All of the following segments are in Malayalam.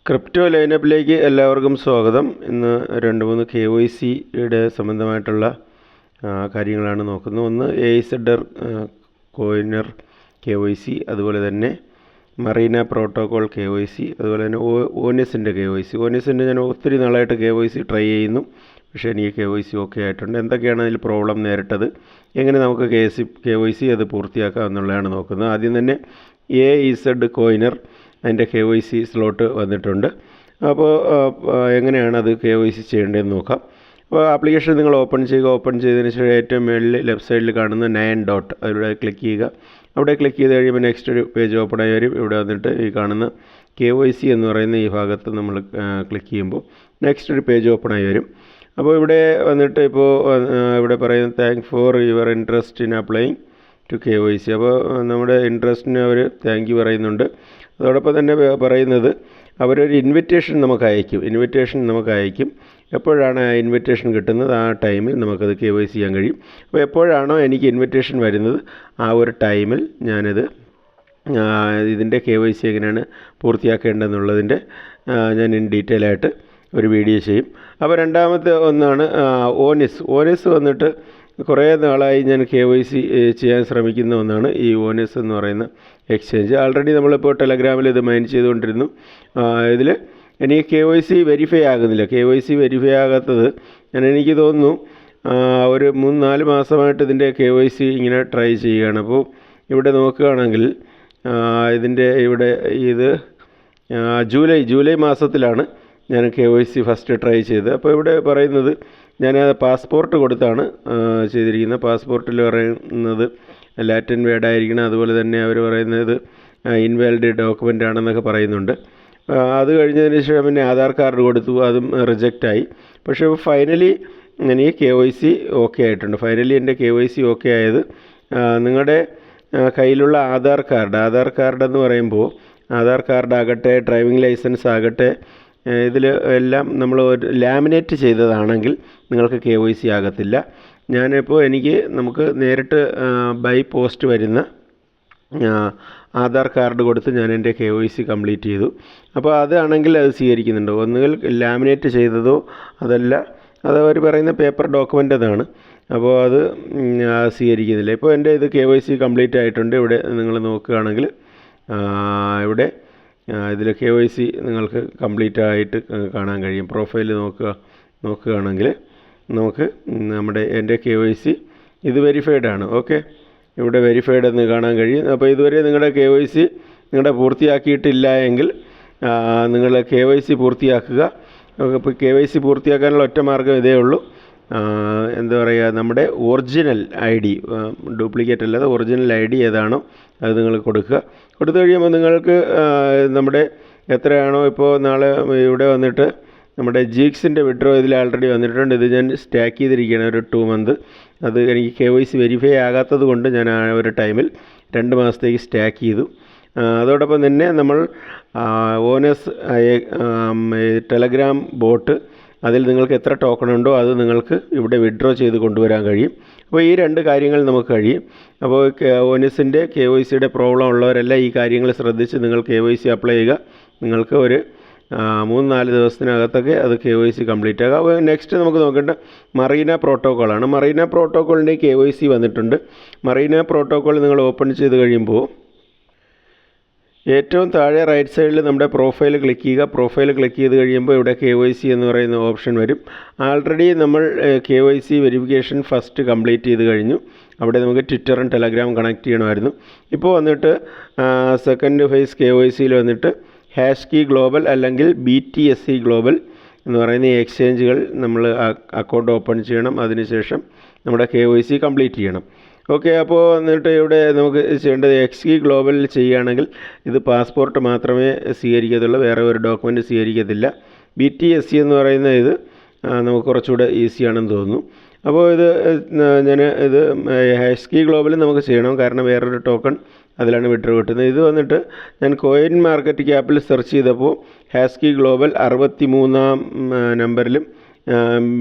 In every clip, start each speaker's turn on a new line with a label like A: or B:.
A: ക്രിപ്റ്റോ ലൈനപ്പിലേക്ക് എല്ലാവർക്കും സ്വാഗതം. ഇന്ന് 2-3 KYCയുടെ സംബന്ധമായിട്ടുള്ള കാര്യങ്ങളാണ് നോക്കുന്നത്. ഒന്ന് AZR കോയിനർ KYC, അതുപോലെ തന്നെ മറീന പ്രോട്ടോകോൾ KYC, അതുപോലെ തന്നെ ഓനിസിൻ്റെ KYC. ഓനിസിൻ്റെ ഞാൻ ഒത്തിരി നാളായിട്ട് KYC ട്രൈ ചെയ്യുന്നു, പക്ഷേ എനിക്ക് KYC ഓക്കെ ആയിട്ടുണ്ട്. എന്തൊക്കെയാണ് അതിൽ പ്രോബ്ലം നേരിട്ടത്, എങ്ങനെ നമുക്ക് KYC അത് പൂർത്തിയാക്കാം എന്നുള്ളതാണ് നോക്കുന്നത്. ആദ്യം തന്നെ AZ കോയിനർ അതിൻ്റെ KYC സ്ലോട്ട് വന്നിട്ടുണ്ട്. അപ്പോൾ എങ്ങനെയാണ് അത് KYC ചെയ്യേണ്ടതെന്ന് നോക്കാം. അപ്പോൾ ആപ്ലിക്കേഷൻ നിങ്ങൾ ഓപ്പൺ ചെയ്യുക. ഓപ്പൺ ചെയ്തതിന് ശേഷം ഏറ്റവും മുകളിൽ ലെഫ്റ്റ് സൈഡിൽ കാണുന്ന 9 ഡോട്ട് അതിലൂടെ ക്ലിക്ക് ചെയ്യുക. അവിടെ ക്ലിക്ക് ചെയ്ത് കഴിയുമ്പോൾ നെക്സ്റ്റ് ഒരു പേജ് ഓപ്പൺ ആയി വരും. ഇവിടെ വന്നിട്ട് ഈ കാണുന്ന KYC എന്ന് പറയുന്ന ഈ ഭാഗത്ത് നമ്മൾ ക്ലിക്ക് ചെയ്യുമ്പോൾ നെക്സ്റ്റ് ഒരു പേജ് ഓപ്പൺ ആയി വരും. അപ്പോൾ ഇവിടെ വന്നിട്ട് ഇപ്പോൾ ഇവിടെ പറയുന്നത് thank for your interest in applying to KYC. അപ്പോൾ നമ്മുടെ ഇൻട്രസ്റ്റിന് അവർ താങ്ക് യു പറയുന്നുണ്ട്. അതോടൊപ്പം തന്നെ പറയുന്നത് അവരൊരു ഇൻവിറ്റേഷൻ നമുക്ക് അയക്കും. എപ്പോഴാണ് ആ ഇൻവിറ്റേഷൻ കിട്ടുന്നത് ആ ടൈമിൽ നമുക്കത് KYC ചെയ്യാൻ കഴിയും. അപ്പോൾ എപ്പോഴാണോ എനിക്ക് ഇൻവിറ്റേഷൻ വരുന്നത് ആ ഒരു ടൈമിൽ ഞാനിത് ഇതിൻ്റെ KYC എങ്ങനെയാണ് പൂർത്തിയാക്കേണ്ടതെന്നുള്ളതിൻ്റെ ഞാൻ ഇൻ ഡീറ്റെയിൽ ആയിട്ട് ഒരു വീഡിയോ ചെയ്യും. അപ്പോൾ രണ്ടാമത്തെ ഒന്നാണ് ഓനിസ് വന്നിട്ട് കുറേ നാളായി ഞാൻ KYC ചെയ്യാൻ ശ്രമിക്കുന്ന ഒന്നാണ് ഈ ഓനിസ് എന്ന് പറയുന്ന എക്സ്ചേഞ്ച്. ആൾറെഡി നമ്മളിപ്പോൾ ടെലഗ്രാമിൽ ഇത് മൈൻ ചെയ്തുകൊണ്ടിരുന്നു. ഇതിൽ എനിക്ക് KYC വെരിഫൈ ആകുന്നില്ല. KYC വെരിഫൈ ആകാത്തത് എനിക്ക് തോന്നുന്നു ഒരു 3-4 മാസമായിട്ട് ഇതിൻ്റെ KYC ഇങ്ങനെ ട്രൈ ചെയ്യുകയാണ്. അപ്പോൾ ഇവിടെ നോക്കുകയാണെങ്കിൽ ഇതിൻ്റെ ഇവിടെ ഇത് ജൂലൈ മാസത്തിലാണ് ഞാൻ KYC ഫസ്റ്റ് ട്രൈ ചെയ്തത്. അപ്പോൾ ഇവിടെ പറയുന്നത് ഞാൻ പാസ്പോർട്ട് കൊടുത്താണ് ചെയ്തിരിക്കുന്നത്. പാസ്പോർട്ടിൽ പറയുന്നത് ലാറ്റിൻ വേർഡ് ആയിരിക്കണം. അതുപോലെ തന്നെ അവർ പറയുന്നത് ഇൻവാലിഡ് ഡോക്യുമെൻ്റ് ആണെന്നൊക്കെ പറയുന്നുണ്ട്. അത് കഴിഞ്ഞതിന് ശേഷം പിന്നെ ആധാർ കാർഡ് കൊടുത്തു, അതും റിജക്റ്റായി. പക്ഷേ ഫൈനലി എനിക്ക് KYC ഓക്കെ ആയിട്ടുണ്ട്. ഫൈനലി എൻ്റെ KYC ഓക്കെ ആയത് നിങ്ങളുടെ കയ്യിലുള്ള ആധാർ കാർഡ് എന്ന് പറയുമ്പോൾ ആധാർ കാർഡ് ആകട്ടെ, ഡ്രൈവിംഗ് ലൈസൻസ് ആകട്ടെ, ഇതിൽ എല്ലാം നമ്മൾ ലാമിനേറ്റ് ചെയ്തതാണെങ്കിൽ നിങ്ങൾക്ക് KYC ആകത്തില്ല. ഞാനിപ്പോൾ നമുക്ക് നേരിട്ട് ബൈ പോസ്റ്റ് വരുന്ന ആധാർ കാർഡ് കൊടുത്ത് ഞാൻ എൻ്റെ KYC കംപ്ലീറ്റ് ചെയ്തു. അപ്പോൾ അതാണെങ്കിൽ അത് സ്വീകരിക്കുന്നുണ്ട്. ഒന്നുകിൽ ലാമിനേറ്റ് ചെയ്തതോ അതല്ല അത് അവർ പറയുന്ന പേപ്പർ ഡോക്യുമെൻ്റ് അതാണ്. അപ്പോൾ അത് സ്വീകരിക്കുന്നില്ല. ഇപ്പോൾ എൻ്റെ ഇത് KYC കംപ്ലീറ്റ് ആയിട്ടുണ്ട്. ഇവിടെ നിങ്ങൾ നോക്കുകയാണെങ്കിൽ ഇവിടെ ഇതിൽ KYC നിങ്ങൾക്ക് കംപ്ലീറ്റ് ആയിട്ട് കാണാൻ കഴിയും. പ്രൊഫൈൽ നോക്കുകയാണെങ്കിൽ നമുക്ക് എൻ്റെ KYC ഇത് വെരിഫൈഡ് ആണ്. ഓക്കെ, ഇവിടെ വെരിഫൈഡ് എന്ന് കാണാൻ കഴിയും. അപ്പോൾ ഇതുവരെ നിങ്ങളുടെ KYC പൂർത്തിയാക്കിയിട്ടില്ല എങ്കിൽ നിങ്ങൾ KYC പൂർത്തിയാക്കുക. ഇപ്പോൾ KYC പൂർത്തിയാക്കാനുള്ള ഒറ്റ മാർഗ്ഗം ഇതേ ഉള്ളൂ. എന്താ പറയുക, നമ്മുടെ ഒറിജിനൽ ID, ഡ്യൂപ്ലിക്കേറ്റ് അല്ലാതെ ഒറിജിനൽ ID ഏതാണോ അത് നിങ്ങൾ കൊടുക്കുക. കൊടുത്തു കഴിയുമ്പോൾ നിങ്ങൾക്ക് നമ്മുടെ എത്രയാണോ, ഇപ്പോൾ നാളെ ഇവിടെ വന്നിട്ട് നമ്മുടെ ജീക്സിൻ്റെ വിഡ്രോ ഇതിൽ ആൾറെഡി വന്നിട്ടുണ്ട്. ഇത് ഞാൻ സ്റ്റാക്ക് ചെയ്തിരിക്കുകയാണ് ഒരു 2 മന്ത്. അത് എനിക്ക് KYC വെരിഫൈ ആകാത്തത് കൊണ്ട് ഞാൻ ആ ഒരു ടൈമിൽ 2 മാസത്തേക്ക് സ്റ്റാക്ക് ചെയ്തു. അതോടൊപ്പം തന്നെ നമ്മൾ ഓനസ് ടെലഗ്രാം ബോട്ട്, അതിൽ നിങ്ങൾക്ക് എത്ര ടോക്കൺ ഉണ്ടോ അത് നിങ്ങൾക്ക് ഇവിടെ വിഡ്രോ ചെയ്ത് കൊണ്ടുവരാൻ കഴിയും. അപ്പോൾ ഈ 2 കാര്യങ്ങൾ നമുക്ക് കഴിയും. അപ്പോൾ ഓനിസിൻ്റെ KYCയുടെ പ്രോബ്ലം ഉള്ളവരെല്ലാം ഈ കാര്യങ്ങൾ ശ്രദ്ധിച്ച് നിങ്ങൾ KYC അപ്ലൈ ചെയ്യുക. നിങ്ങൾക്ക് ഒരു 3-4 ദിവസത്തിനകത്തൊക്കെ അത് KYC കംപ്ലീറ്റ് ആകുക. അപ്പോൾ നെക്സ്റ്റ് നമുക്ക് നോക്കേണ്ട മറീന പ്രോട്ടോക്കോളാണ്. മറീന പ്രോട്ടോക്കോളിൻ്റെ KYC വന്നിട്ടുണ്ട്. മറീന പ്രോട്ടോക്കോൾ നിങ്ങൾ ഓപ്പൺ ചെയ്ത് കഴിയുമ്പോൾ ഏറ്റവും താഴെ റൈറ്റ് സൈഡിൽ നമ്മുടെ പ്രൊഫൈൽ ക്ലിക്ക് ചെയ്യുക. പ്രൊഫൈൽ ക്ലിക്ക് ചെയ്ത് കഴിയുമ്പോൾ ഇവിടെ KYC എന്ന് പറയുന്ന ഓപ്ഷൻ വരും. ആൾറെഡി നമ്മൾ KYC വെരിഫിക്കേഷൻ ഫസ്റ്റ് കംപ്ലീറ്റ് ചെയ്ത് കഴിഞ്ഞു. അവിടെ നമുക്ക് ട്വിറ്ററും ടെലഗ്രാം കണക്ട് ചെയ്യണമായിരുന്നു. ഇപ്പോൾ വന്നിട്ട് സെക്കൻഡ് ഫേസ് KYCയിൽ വന്നിട്ട് ഹാഷ്കി ഗ്ലോബൽ അല്ലെങ്കിൽ BTSC ഗ്ലോബൽ എന്ന് പറയുന്ന ഈ എക്സ്ചേഞ്ചുകൾ നമ്മൾ അക്കൗണ്ട് ഓപ്പൺ ചെയ്യണം. അതിനുശേഷം നമ്മുടെ KYC കംപ്ലീറ്റ് ചെയ്യണം. ഓക്കെ, അപ്പോൾ എന്നിട്ട് ഇവിടെ നമുക്ക് ചെയ്യേണ്ടത് XKey ഗ്ലോബലിൽ ചെയ്യുകയാണെങ്കിൽ ഇത് പാസ്പോർട്ട് മാത്രമേ സ്വീകരിക്കത്തുള്ളൂ, വേറെ ഒരു ഡോക്യുമെൻ്റ് സ്വീകരിക്കത്തില്ല. BTSC എന്ന് പറയുന്ന ഇത് നമുക്ക് കുറച്ചുകൂടെ ഈസിയാണെന്ന് തോന്നുന്നു. അപ്പോൾ ഇത് XKey ഗ്ലോബലിൽ നമുക്ക് ചെയ്യണം, കാരണം വേറൊരു ടോക്കൺ അതിലാണ് വിഡ്രോ കിട്ടുന്നത്. ഇത് വന്നിട്ട് ഞാൻ കോയിൻ മാർക്കറ്റ് ക്യാപ്പിൽ സെർച്ച് ചെയ്തപ്പോൾ XKey ഗ്ലോബൽ 63-ാം നമ്പറിലും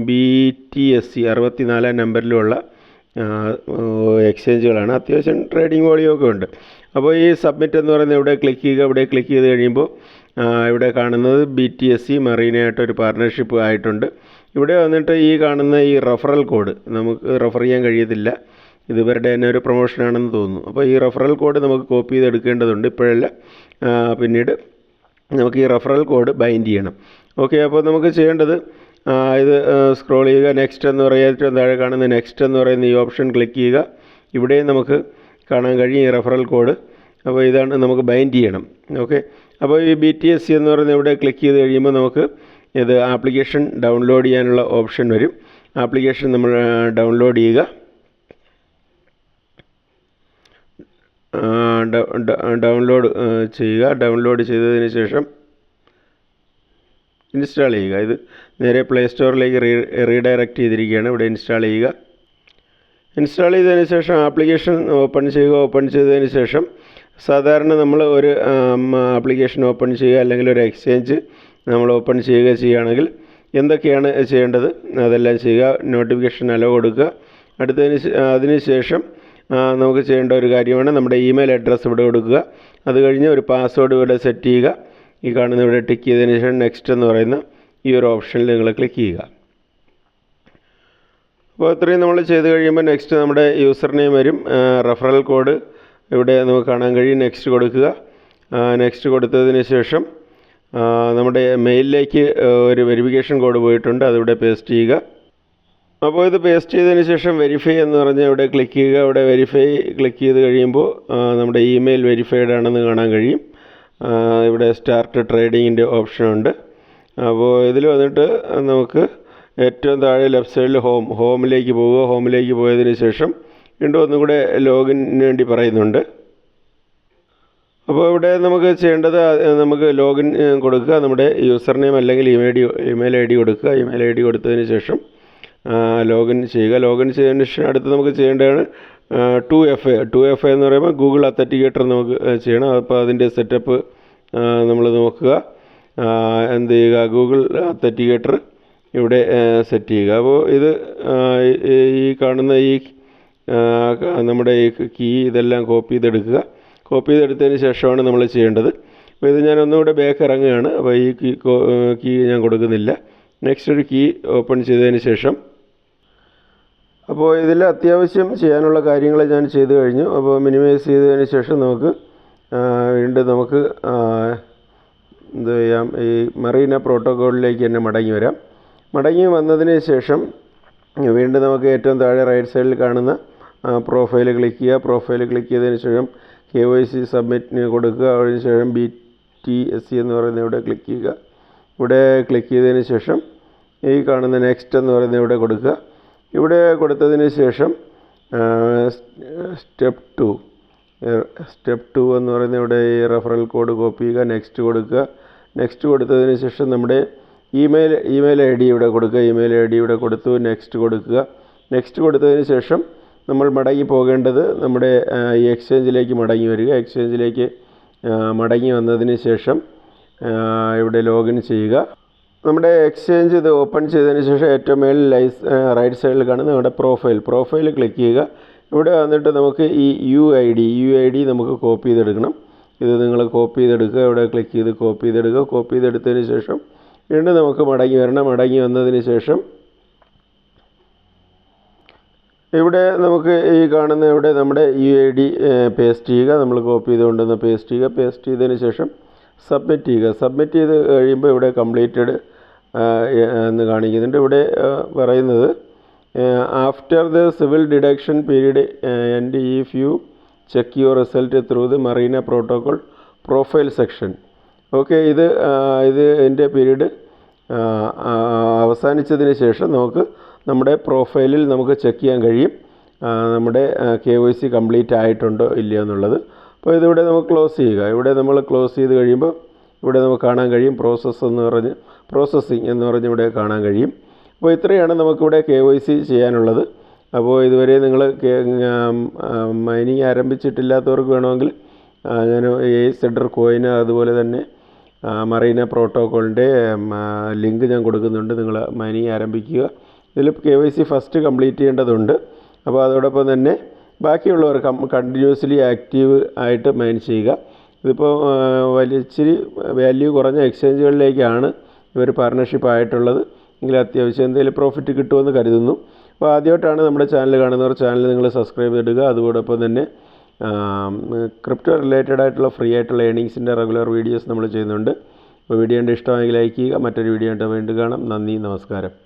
A: BTSC 64-ാം നമ്പറിലുമുള്ള എക്സ്ചേഞ്ചുകളാണ്. അത്യാവശ്യം ട്രേഡിംഗ് വോളിയം ഒക്കെ ഉണ്ട്. അപ്പോൾ ഈ സബ്മിറ്റ് എന്ന് പറയുന്നത് ഇവിടെ ക്ലിക്ക് ചെയ്യുക. ഇവിടെ ക്ലിക്ക് ചെയ്ത് കഴിയുമ്പോൾ ഇവിടെ കാണുന്നത് BTSC മറീനയായിട്ടൊരു പാർട്ണർഷിപ്പ് ആയിട്ടുണ്ട്. ഇവിടെ വന്നിട്ട് ഈ കാണുന്ന ഈ റെഫറൽ കോഡ് നമുക്ക് റെഫർ ചെയ്യാൻ കഴിയത്തില്ല, ഇത് ഇവരുടെ തന്നെ ഒരു പ്രൊമോഷനാണെന്ന് തോന്നുന്നു. അപ്പോൾ ഈ റെഫറൽ കോഡ് നമുക്ക് കോപ്പി ചെയ്തെടുക്കേണ്ടതുണ്ട്, ഇപ്പോഴല്ല, പിന്നീട് നമുക്ക് ഈ റെഫറൽ കോഡ് ബൈൻഡ് ചെയ്യണം. ഓക്കെ, അപ്പോൾ നമുക്ക് ചെയ്യേണ്ടത് ഇത് സ്ക്രോൾ ചെയ്യുക, നെക്സ്റ്റ് എന്ന് പറയുക, ഏറ്റവും താഴെ കാണുന്ന നെക്സ്റ്റ് എന്ന് പറയുന്ന ഈ ഓപ്ഷൻ ക്ലിക്ക് ചെയ്യുക. ഇവിടെയും നമുക്ക് കാണാൻ കഴിയും ഈ റെഫറൽ കോഡ്. അപ്പോൾ ഇതാണ് നമുക്ക് ബൈൻഡ് ചെയ്യണം. ഓക്കെ, അപ്പോൾ ഈ BTSC എന്ന് പറയുന്ന ഇവിടെ ക്ലിക്ക് ചെയ്ത് കഴിയുമ്പോൾ നമുക്ക് ഇത് ആപ്ലിക്കേഷൻ ഡൗൺലോഡ് ചെയ്യാനുള്ള ഓപ്ഷൻ വരും. ആപ്ലിക്കേഷൻ നമ്മൾ ഡൗൺലോഡ് ചെയ്യുക. ഡൗൺലോഡ് ചെയ്യുക. ഡൗൺലോഡ് ചെയ്തതിന് ശേഷം ഇൻസ്റ്റാൾ ചെയ്യുക. ഇത് നേരെ പ്ലേ സ്റ്റോറിലേക്ക് റീഡയറക്റ്റ് ചെയ്തിരിക്കുകയാണ്. ഇവിടെ ഇൻസ്റ്റാൾ ചെയ്യുക. ഇൻസ്റ്റാൾ ചെയ്തതിന് ശേഷം ആപ്ലിക്കേഷൻ ഓപ്പൺ ചെയ്യുക. ഓപ്പൺ ചെയ്തതിന് ശേഷം സാധാരണ നമ്മൾ ഒരു ആപ്ലിക്കേഷൻ ഓപ്പൺ ചെയ്യുക അല്ലെങ്കിൽ ഒരു എക്സ്ചേഞ്ച് നമ്മൾ ഓപ്പൺ ചെയ്യുകയാണെങ്കിൽ എന്തൊക്കെയാണ് ചെയ്യേണ്ടത് അതെല്ലാം ചെയ്യുക. നോട്ടിഫിക്കേഷൻ അലോ കൊടുക്കുക. അതിന് ശേഷം നമുക്ക് ചെയ്യേണ്ട ഒരു കാര്യമാണ് നമ്മുടെ ഇമെയിൽ അഡ്രസ്സ് ഇവിടെ കൊടുക്കുക. അത് കഴിഞ്ഞ് ഒരു പാസ്വേഡ് ഇവിടെ സെറ്റ് ചെയ്യുക. ഈ കാണുന്ന ഇവിടെ ടിക്ക് ചെയ്തതിന് ശേഷം നെക്സ്റ്റ് എന്ന് പറയുന്ന ഈ ഒരു ഓപ്ഷനിൽ നിങ്ങൾ ക്ലിക്ക് ചെയ്യുക. അപ്പോൾ ഇത്രയും നമ്മൾ ചെയ്ത് കഴിയുമ്പോൾ നെക്സ്റ്റ് നമ്മുടെ യൂസർ നെയിം വരും. റെഫറൽ കോഡ് ഇവിടെ നമുക്ക് കാണാൻ കഴിയും. നെക്സ്റ്റ് കൊടുക്കുക. നെക്സ്റ്റ് കൊടുത്തതിന് ശേഷം നമ്മുടെ മെയിലിലേക്ക് ഒരു വെരിഫിക്കേഷൻ കോഡ് പോയിട്ടുണ്ട്, അതിവിടെ പേസ്റ്റ് ചെയ്യുക. അപ്പോൾ ഇത് പേസ്റ്റ് ചെയ്തതിന് ശേഷം വെരിഫൈ എന്ന് പറഞ്ഞ് ഇവിടെ ക്ലിക്ക് ചെയ്യുക. ഇവിടെ വെരിഫൈ ക്ലിക്ക് ചെയ്ത് കഴിയുമ്പോൾ നമ്മുടെ ഇമെയിൽ വെരിഫൈഡ് ആണെന്ന് കാണാൻ കഴിയും. ഇവിടെ സ്റ്റാർട്ട് ട്രേഡിങ്ങിൻ്റെ ഓപ്ഷനുണ്ട്. അപ്പോൾ ഇതിൽ വന്നിട്ട് നമുക്ക് ഏറ്റവും താഴെ ലെഫ്റ്റ് സൈഡിൽ ഹോമിലേക്ക് പോവുക. ഹോമിലേക്ക് പോയതിന് ശേഷം വീണ്ടും ഒന്നും കൂടെ ലോഗിന് വേണ്ടി പറയുന്നുണ്ട്. അപ്പോൾ ഇവിടെ നമുക്ക് ചെയ്യേണ്ടത് നമുക്ക് ലോഗിൻ കൊടുക്കുക. നമ്മുടെ യൂസർ നെയിം അല്ലെങ്കിൽ ഇമെയിൽ ഐ ഡി കൊടുക്കുക. ഇമെയിൽ ഐ ഡി കൊടുത്തതിന് ശേഷം ലോഗിൻ ചെയ്യുക. ലോഗിൻ ചെയ്തതിന് ശേഷം അടുത്ത് നമുക്ക് ചെയ്യേണ്ടതാണ് 2FA എന്ന് പറയുമ്പോൾ ഗൂഗിൾ അത്തൻറ്റിക്കേറ്റർ നമുക്ക് ചെയ്യണം. അപ്പോൾ അതിൻ്റെ സെറ്റപ്പ് നമ്മൾ നോക്കുക. എന്ത് ചെയ്യുക, ഗൂഗിൾ അത്തൻറ്റിക്കേറ്റർ ഇവിടെ സെറ്റ് ചെയ്യുക. അപ്പോൾ ഇത് ഈ കാണുന്ന ഈ നമ്മുടെ ഈ കീ ഇതെല്ലാം കോപ്പി ചെയ്തെടുക്കുക. കോപ്പി ചെയ്തെടുത്തതിന് ശേഷമാണ് നമ്മൾ ചെയ്യേണ്ടത്. അപ്പോൾ ഇത് ഞാൻ ഒന്നുകൂടെ ബാക്ക് ഇറങ്ങുകയാണ്. അപ്പോൾ ഈ കീ ഞാൻ കൊടുക്കുന്നില്ല. നെക്സ്റ്റ് ഒരു കീ ഓപ്പൺ ചെയ്തതിന് ശേഷം അപ്പോൾ ഇതിൽ അത്യാവശ്യം ചെയ്യാനുള്ള കാര്യങ്ങൾ ഞാൻ ചെയ്തു കഴിഞ്ഞു. അപ്പോൾ മിനിമൈസ് ചെയ്തതിന് ശേഷം നമുക്ക് വീണ്ടും നമുക്ക് എന്ത് ചെയ്യാം, ഈ മറീന പ്രോട്ടോക്കോളിലേക്ക് തന്നെ മടങ്ങി വരാം. മടങ്ങി വന്നതിന് ശേഷം വീണ്ടും നമുക്ക് ഏറ്റവും താഴെ റൈറ്റ് സൈഡിൽ കാണുന്ന പ്രൊഫൈൽ ക്ലിക്ക് ചെയ്യുക. പ്രൊഫൈൽ ക്ലിക്ക് ചെയ്തതിന് ശേഷം KYC സബ്മിറ്റിന് കൊടുക്കുക. അതിന് ശേഷം BTSC എന്ന് പറയുന്ന ഇവിടെ ക്ലിക്ക് ചെയ്യുക. ഇവിടെ ക്ലിക്ക് ചെയ്തതിന് ശേഷം ഈ കാണുന്ന നെക്സ്റ്റ് എന്ന് പറയുന്ന ഇവിടെ കൊടുക്കുക. ഇവിടെ കൊടുത്തതിന് ശേഷം സ്റ്റെപ്പ് 2 എന്ന് പറയുന്ന ഇവിടെ ഈ റെഫറൽ കോഡ് കോപ്പി ചെയ്യുക. നെക്സ്റ്റ് കൊടുക്കുക. നെക്സ്റ്റ് കൊടുത്തതിന് ശേഷം നമ്മുടെ ഇമെയിൽ ഐ ഡി ഇവിടെ കൊടുക്കുക. ഇമെയിൽ ഐ ഡി ഇവിടെ കൊടുത്തു. നെക്സ്റ്റ് കൊടുക്കുക. നെക്സ്റ്റ് കൊടുത്തതിന് ശേഷം നമ്മൾ മടങ്ങി പോകേണ്ടത് നമ്മുടെ ഈ എക്സ്ചേഞ്ചിലേക്ക് മടങ്ങി വരിക. എക്സ്ചേഞ്ചിലേക്ക് മടങ്ങി വന്നതിന് ശേഷം ഇവിടെ ലോഗിൻ ചെയ്യുക. നമ്മുടെ എക്സ്ചേഞ്ച് ഇത് ഓപ്പൺ ചെയ്തതിന് ശേഷം ഏറ്റവും മേളിൽ റൈറ്റ് സൈഡിൽ കാണുന്ന നമ്മുടെ പ്രൊഫൈൽ ക്ലിക്ക് ചെയ്യുക. ഇവിടെ വന്നിട്ട് നമുക്ക് ഈ UID നമുക്ക് കോപ്പി ചെയ്തെടുക്കണം. ഇത് നിങ്ങൾ കോപ്പി ചെയ്തെടുക്കുക. ഇവിടെ ക്ലിക്ക് ചെയ്ത് കോപ്പി ചെയ്തെടുക്കുക. കോപ്പി ചെയ്തെടുത്തതിന് ശേഷം വീണ്ടും നമുക്ക് മടങ്ങി വരണം. മടങ്ങി വന്നതിന് ശേഷം ഇവിടെ നമുക്ക് ഈ കാണുന്ന ഇവിടെ നമ്മുടെ UID പേസ്റ്റ് ചെയ്യുക. നമ്മൾ കോപ്പി ചെയ്തുകൊണ്ടുവന്ന് പേസ്റ്റ് ചെയ്യുക. പേസ്റ്റ് ചെയ്തതിന് ശേഷം സബ്മിറ്റ് ചെയ്യുക. സബ്മിറ്റ് ചെയ്ത് കഴിയുമ്പോൾ ഇവിടെ കംപ്ലീറ്റഡ് എന്ന് കാണിക്കുന്നുണ്ട്. ഇവിടെ പറയുന്നത് after the civil deduction period and if you check your result through the Marina protocol profile section. Okay, ഇത് എൻ്റെ പീരീഡ് അവസാനിച്ചതിന് ശേഷം നമുക്ക് നമ്മുടെ പ്രൊഫൈലിൽ നമുക്ക് ചെക്ക് ചെയ്യാൻ കഴിയും നമ്മുടെ KYC കംപ്ലീറ്റ് ആയിട്ടുണ്ടോ ഇല്ലയോ എന്നുള്ളത്. അപ്പോൾ ഇതിവിടെ നമുക്ക് ക്ലോസ് ചെയ്യുക. ഇവിടെ നമ്മൾ ക്ലോസ് ചെയ്ത് കഴിയുമ്പോൾ ഇവിടെ നമുക്ക് കാണാൻ കഴിയും പ്രോസസ്സിംഗ് എന്ന് പറഞ്ഞ് ഇവിടെ കാണാൻ കഴിയും. അപ്പോൾ ഇത്രയാണ് നമുക്കിവിടെ KYC ചെയ്യാനുള്ളത്. അപ്പോൾ ഇതുവരെ നിങ്ങൾ മൈനിങ് ആരംഭിച്ചിട്ടില്ലാത്തവർക്ക് വേണമെങ്കിൽ ഞാൻ ACEDR കോയിന് അതുപോലെ തന്നെ മറീന പ്രോട്ടോക്കോളിൻ്റെ ലിങ്ക് ഞാൻ കൊടുക്കുന്നുണ്ട്. നിങ്ങൾ മൈനിങ് ആരംഭിക്കുക. ഇതിൽ KYC ഫസ്റ്റ് കംപ്ലീറ്റ് ചെയ്യേണ്ടതുണ്ട്. അപ്പോൾ അതോടൊപ്പം തന്നെ ബാക്കിയുള്ളവർ കണ്ടിന്യൂസ്ലി ആക്റ്റീവ് ആയിട്ട് മൈൻ ചെയ്യുക. ഇതിപ്പോൾ ഇച്ചിരി വാല്യൂ കുറഞ്ഞ എക്സ്ചേഞ്ചുകളിലേക്കാണ് ഇവർ പാർട്ണർഷിപ്പ് ആയിട്ടുള്ളത്. എങ്കിൽ അത്യാവശ്യം എന്തെങ്കിലും പ്രോഫിറ്റ് കിട്ടുമെന്ന് കരുതുന്നു. അപ്പോൾ ആദ്യമായിട്ടാണ് നമ്മുടെ ചാനൽ കാണുന്നവർ ചാനൽ നിങ്ങൾ സബ്സ്ക്രൈബ് ചെയ്തിടുക. അതോടൊപ്പം തന്നെ ക്രിപ്റ്റോ റിലേറ്റഡ് ആയിട്ടുള്ള ഫ്രീ ആയിട്ടുള്ള ഏർണിങ്സിൻ്റെ റെഗുലർ വീഡിയോസ് നമ്മൾ ചെയ്യുന്നുണ്ട്. അപ്പോൾ വീഡിയോ കണ്ട് ഇഷ്ടമായെങ്കിൽ ലൈക്ക് ചെയ്യുക. മറ്റൊരു വീഡിയോ ആയിട്ട് വീണ്ടും കാണാം. നന്ദി, നമസ്കാരം.